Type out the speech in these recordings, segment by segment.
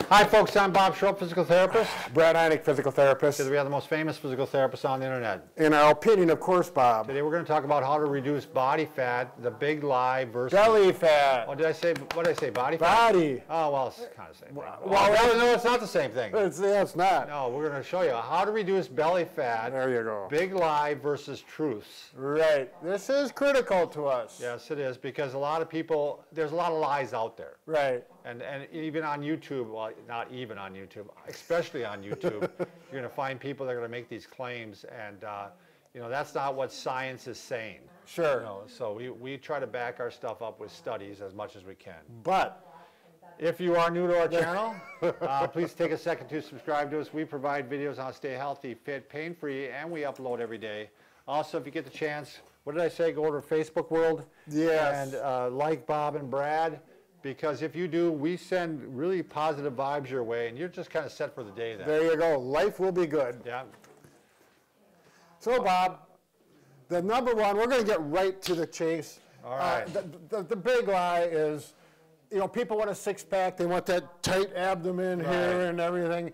Hi folks, I'm Bob Schrupp, physical therapist. Brad Heineck, physical therapist. Today we have the most famous physical therapist on the internet. In our opinion, of course, Bob. Today we're going to talk about how to reduce body fat, the big lie versus... Belly fat. Oh, what did I say, body fat? Body. Oh, well, it's kind of the same thing. Well, no, it's not the same thing. It's not. No, we're going to show you how to reduce belly fat. There you go. Big lie versus truths. Right. This is critical to us. Yes, it is, because a lot of people, there's a lot of lies out there. Right. And even on YouTube, well, not even on YouTube, especially on YouTube, you're going to find people that are going to make these claims, and that's not what science is saying. Sure. So we try to back our stuff up with studies as much as we can. But if you are new to our channel, please take a second to subscribe to us. We provide videos on how to stay healthy, fit, pain-free, and we upload every day. Also, if you get the chance, what did I say? Go over to Facebook World. Yes. And like Bob and Brad. Because if you do, we send really positive vibes your way, and you're just kind of set for the day then. There you go. Life will be good. Yeah. So, Bob, the number one, we're going to get right to the chase. All right. The big lie is, people want a six-pack. They want that tight abdomen here and everything.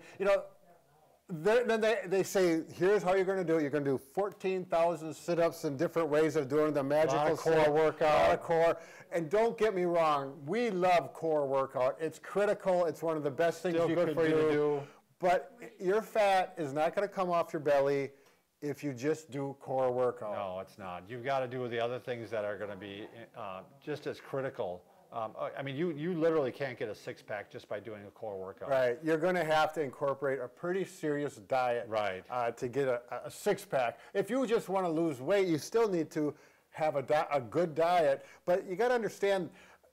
Then they say, here's how you're going to do it. You're going to do 14,000 sit-ups in different ways of doing the magical core workout. A lot of core. And don't get me wrong, we love core workout. It's critical. It's one of the best things you can do. But your fat is not going to come off your belly if you just do core workout. No, it's not. You've got to do the other things that are going to be just as critical. You literally can't get a six-pack just by doing a core workout. Right. You're going to have to incorporate a pretty serious diet to get a six-pack. If you just want to lose weight, you still need to have a good diet. But you got to understand,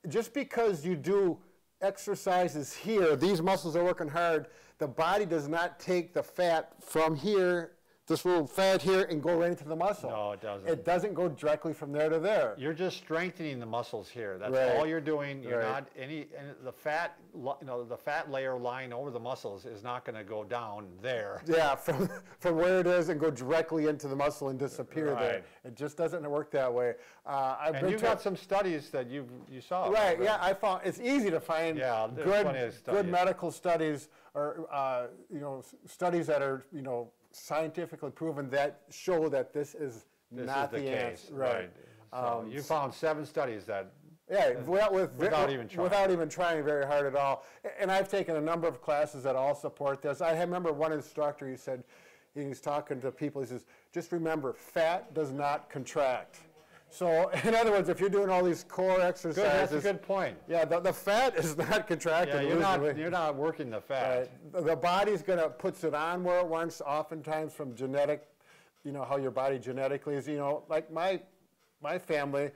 just because you do exercises here, these muscles are working hard, the body does not take the fat from here, this little fat here, and go right into the muscle. No, it doesn't. It doesn't go directly from there to there. You're just strengthening the muscles here. That's all you're doing. You're not and the fat, the fat layer lying over the muscles is not going to go down there. Yeah, from where it is and go directly into the muscle and disappear there. It just doesn't work that way. And you've got some studies that you saw. Right. Yeah, I found it's easy to find good medical studies or studies that are scientfically proven that show that this is not the case. Right. So you found 7 studies that. Yeah, without even trying very hard at all. And I've taken a number of classes that all support this. I remember one instructor, he said, he was talking to people, he says, just remember, fat does not contract. So, in other words, if you're doing all these core exercises... Good, that's a good point. Yeah, the fat is not contracting. Yeah, you're not working the fat. The body's going to puts it on where it wants, oftentimes from genetic, how your body genetically is. Like my family,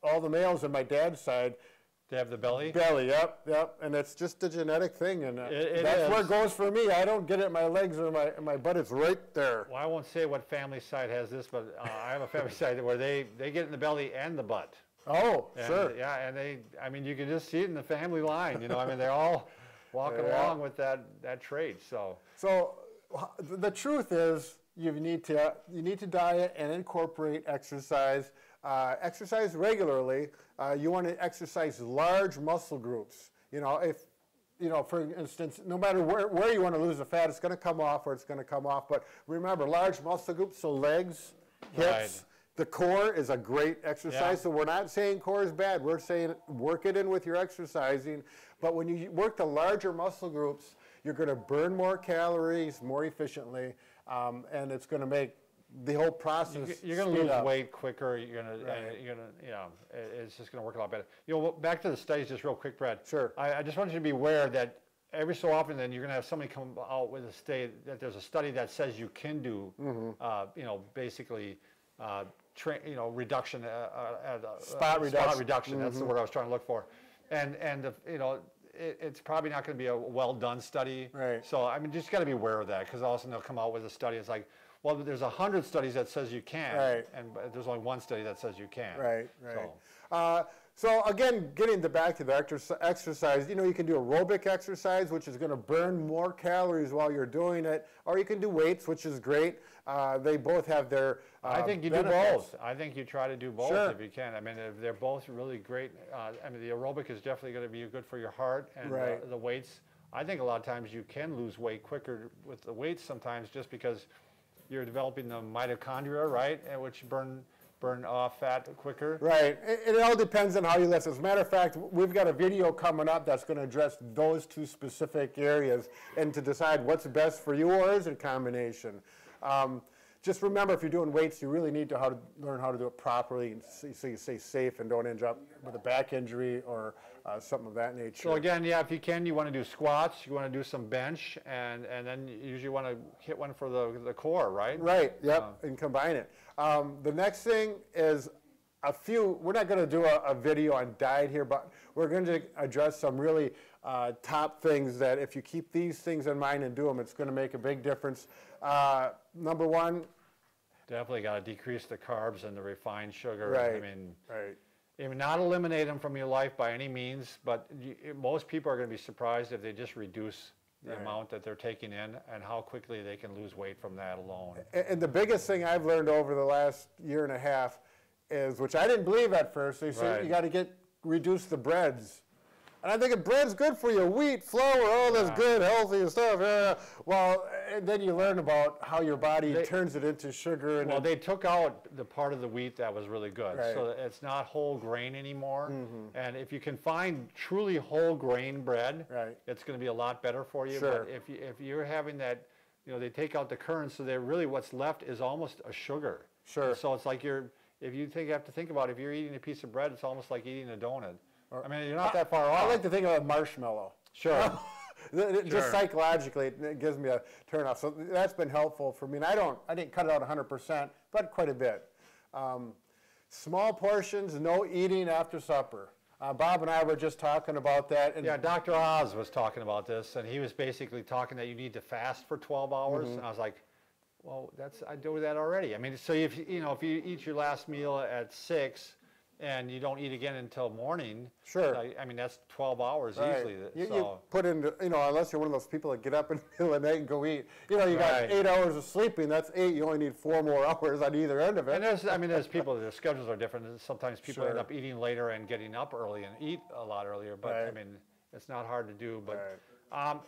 all the males on my dad's side... They have the belly? Belly, yep. And it's just a genetic thing. And that's is. Where it goes for me. I don't get it in my legs or my butt. It's right there. Well, I won't say what family side has this, but I have a family side where they get in the belly and the butt. Oh, sure. Yeah, and you can just see it in the family line. They're all walking along with that trait. So the truth is, you need to diet and incorporate exercise. Exercise regularly. You want to exercise large muscle groups. For instance, no matter where you want to lose the fat, it's going to come off or it's going to come off. But remember, large muscle groups, so legs, hips, the core is a great exercise. Yeah. So we're not saying core is bad. We're saying work it in with your exercising. But when you work the larger muscle groups, you're going to burn more calories more efficiently, and it's going to make the whole process. You're going to lose weight quicker. It's just going to work a lot better. Back to the studies, just real quick, Brad. Sure. I just want you to be aware that every so often, then you're going to have somebody come out with a study that there's a study that says you can do, basically, reduction, spot reduction. That's the word I was trying to look for, and it's probably not going to be a well done study. Right. So just got to be aware of that, because all of a sudden they'll come out with a study. It's like, well, there's 100 studies that says you can, and there's only one study that says you can. Right. So again, getting back to the exercise, you can do aerobic exercise, which is going to burn more calories while you're doing it, or you can do weights, which is great. They both have their I think you benefits. do both. I think you try to do both if you can. They're both really great. The aerobic is definitely going to be good for your heart, and the weights I think a lot of times you can lose weight quicker with the weights sometimes just because you're developing the mitochondria, right, which burn off fat quicker. Right. It all depends on how you lift. As a matter of fact, we've got a video coming up that's going to address those two specific areas and to decide what's best for you, or is it a combination. Just remember, if you're doing weights, you really need to learn how to do it properly so you stay safe and don't end up with a back injury or something of that nature. So again, yeah, if you can, you want to do squats, you want to do some bench, and then you usually want to hit one for the core, right? Right, yep, and combine it. The next thing is we're not going to do a video on diet here, but we're going to address some really top things that if you keep these things in mind and do them, it's going to make a big difference. Number one, definitely got to decrease the carbs and the refined sugar. Right. I mean, not eliminate them from your life by any means, but most people are going to be surprised if they just reduce the amount that they're taking in and how quickly they can lose weight from that alone. And the biggest thing I've learned over the last year and a half is, which I didn't believe at first, they said you got to reduce the breads. And I think bread's good for you. Wheat, flour, all this good, healthy stuff. Well, and then you learn about how your body turns it into sugar. Well, they took out the part of the wheat that was really good. Right. So it's not whole grain anymore. And if you can find truly whole grain bread, it's going to be a lot better for you. Sure. But if you're having that, they take out the kernels, so really what's left is almost a sugar. Sure. So it's like you have to think about it, if you're eating a piece of bread, it's almost like eating a donut. I mean, you're not that far off. I like to think of a marshmallow. Sure. Just psychologically, it gives me a turn off. So that's been helpful for me. And I didn't cut it out 100%, but quite a bit. Small portions, no eating after supper. Bob and I were just talking about that. And yeah, Dr. Oz was talking about this, and he was basically talking that you need to fast for 12 hours. And I was like, well, I do that already. I mean, so if you eat your last meal at 6, and you don't eat again until morning. Sure. I mean, that's 12 hours easily. You put in, unless you're one of those people that get up in the middle of the night and go eat. You got 8 hours of sleeping, that's 8. You only need 4 more hours on either end of it. And there's people, their schedules are different. Sometimes people end up eating later and getting up early and eat a lot earlier. But I mean, it's not hard to do. But I've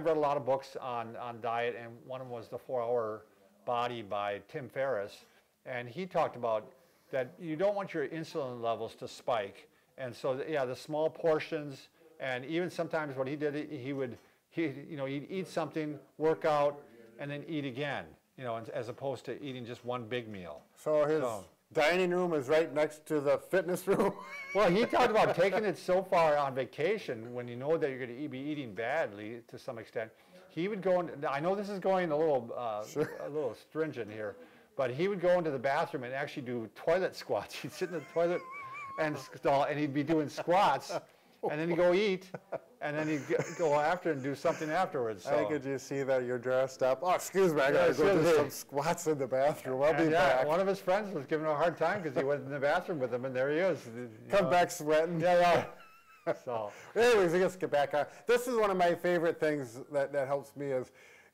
read a lot of books on diet, and one of them was The 4-Hour Body by Tim Ferriss, and he talked about that you don't want your insulin levels to spike. And so, the small portions, and even sometimes what he did, he'd eat something, work out, and then eat again, as opposed to eating just one big meal. So his dining room is right next to the fitness room? Well, he talked about taking it so far on vacation when you know that you're going to be eating badly to some extent. He would go, I know this is going a little stringent here, but he would go into the bathroom and actually do toilet squats. He'd sit in the toilet and he'd be doing squats, and then he'd go eat, and then he'd go after and do something afterwards. So. I could just see that you're dressed up. Oh, excuse me, I got to go do some squats in the bathroom. I'll be back. One of his friends was giving him a hard time because he went in the bathroom with him, and there he is. Come back sweating. Yeah. So. Anyways, let's get back on. This is one of my favorite things that helps me is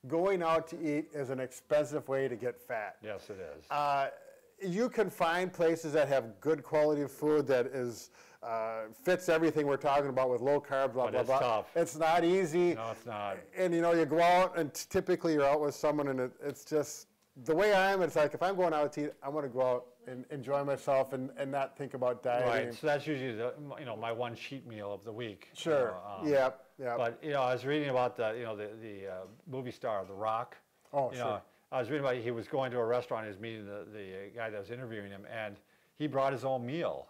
going out to eat is an expensive way to get fat. Yes, it is. You can find places that have good quality of food that fits everything we're talking about with low carb, blah, blah, blah. Tough. It's not easy. No, it's not. And you go out and typically you're out with someone and it's just, the way I am, it's like if I'm going out to eat, I want to go out and enjoy myself and not think about dieting. Right, so that's usually my one cheat meal of the week. Sure, yeah. But I was reading about the movie star, The Rock. Oh, sure. I was reading about he was going to a restaurant, he was meeting the guy that was interviewing him, and he brought his own meal.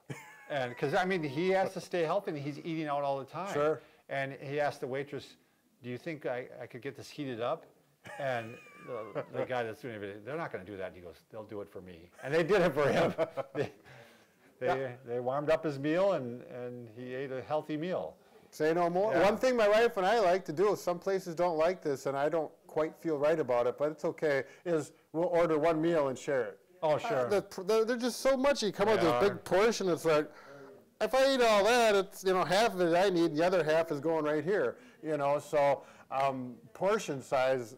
And because, he has to stay healthy, and he's eating out all the time. Sure. And he asked the waitress, do you think I could get this heated up? And the guy that's doing it, they're not going to do that. He goes, they'll do it for me. And they did it for him. They warmed up his meal, and he ate a healthy meal. Say no more. Yeah. One thing my wife and I like to do, some places don't like this, and I don't quite feel right about it, but it's okay, is we'll order one meal and share it. Oh, sure. They're just so much. You come out with this big portion, it's like, if I eat all that, it's, half of it I need, the other half is going right here. So portion size.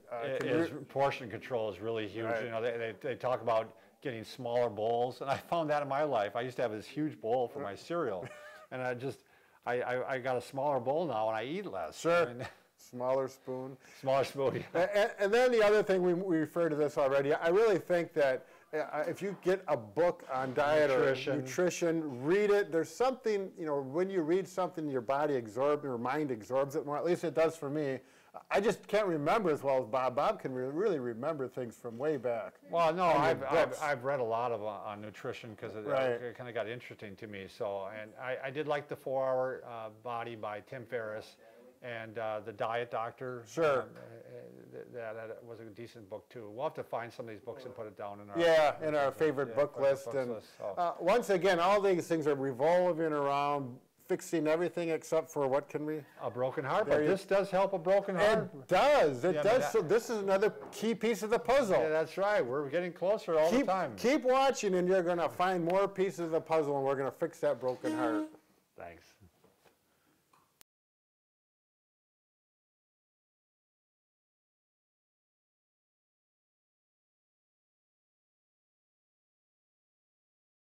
Portion control is really huge. Right. They talk about getting smaller bowls, and I found that in my life. I used to have this huge bowl for my cereal, and I got a smaller bowl now and I eat less. Sure. I mean, Smaller spoon. smaller spoon. And then the other thing, we referred to this already, I really think that if you get a book on diet or nutrition, read it. There's something, you know, when you read something, your body absorbs, your mind absorbs it more. At least it does for me. I just can't remember as well as Bob. Bob can really remember things from way back. Well, no, I've read a lot of on nutrition because it kind of got interesting to me. So, and I did like the 4-Hour Body by Tim Ferriss, and the Diet Doctor. Sure. That was a decent book too. We'll have to find some of these books and put it down in our in our favorite book list. And once again, all these things are revolving around fixing everything except for what can we? A broken heart, but this does help a broken heart. It does. It does. So this is another key piece of the puzzle. Yeah, that's right. We're getting closer all the time. Keep watching, and you're going to find more pieces of the puzzle, and we're going to fix that broken heart. Thanks.